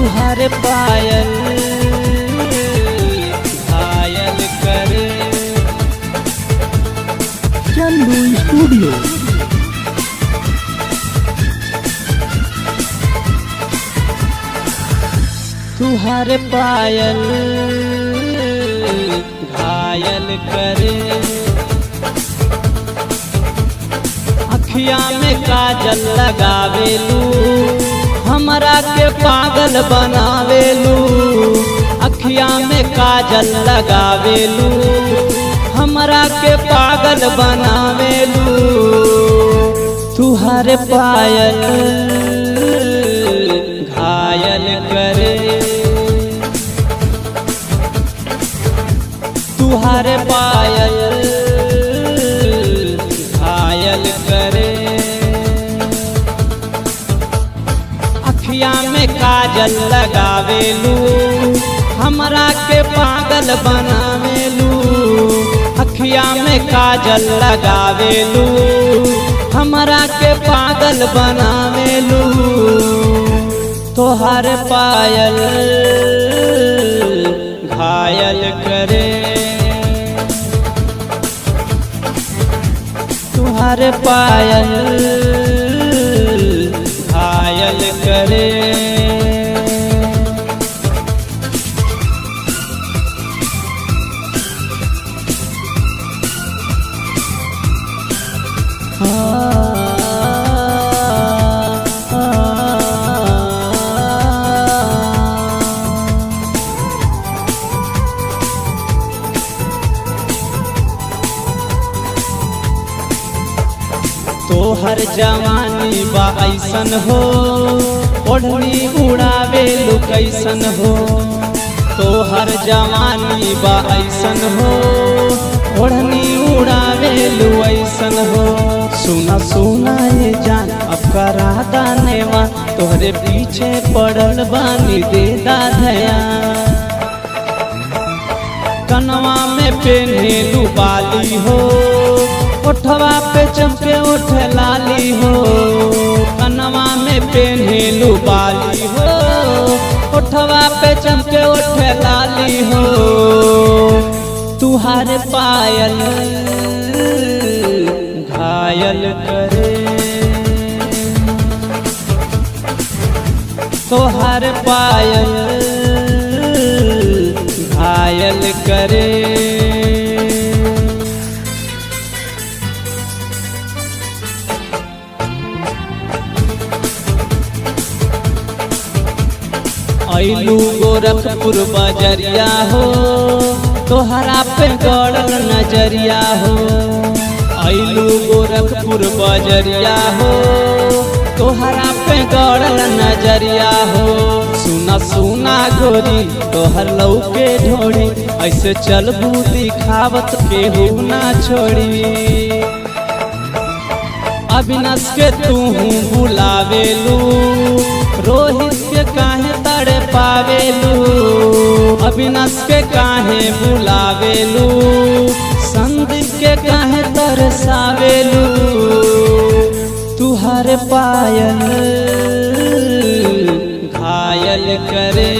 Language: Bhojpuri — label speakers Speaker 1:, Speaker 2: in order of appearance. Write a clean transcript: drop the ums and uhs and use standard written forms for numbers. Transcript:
Speaker 1: तुहारे पायल घायल करे।
Speaker 2: चंदू स्टूडियो।
Speaker 1: तुहारे पायल घायल करे। अखिया में काजल लगावेलू, हमरा के पागल बनावेलू। अखिया में काजल लगावेलू, हमरा के पागल बनावेलू। तुहारे पायल घायल करे। तुहारे पायल घायल करे। अखिया में काजल लगावेलू, हमरा के पागल बनावेलू। अखिया में काजल लगावेलू, हमरा के पागल बनावेलू। तोहर पायल घायल करे। तुहारे पायल घायल करे। तोहर जवानी बा ऐसन हो, ओढ़नी उड़ावेलू कैसन हो। तोहर जवानी बा ऐसन हो, ओढ़नी उड़ावेलू ऐसन हो। सुना सुना ये जान अब करा दानेवा, तोहरे पीछे पड़ल बानी दे दाधया। कनवा में पेन्हेलू बाली हो, ओठवा पे चमके ओठ लाली हो। कनवा में पेन्हेलू बाली हो, ओठवा पे चमके ओठ लाली हो। तुहारे पायल घायल करे। तोहर पायल घायल करे। ऐलू गोरखपुर बजरिया हो, तोहरा पे गड़ल नजरिया हो। ऐलू गोरखपुर बजरिया हो, तोहरा पे गड़ल नजरिया हो। सुना सुना गोरी तोहर लौके ढोड़ी, ऐसे चलबू दिखावत केहू ना छोड़ी। अविनाश के तू बुलावेलू, रोहित के काहे तड़े पावेलू। अविनाश के काहे बुलावेलू, संदीप के काहे तरसावेलू। तुहारे पायल घायल करे।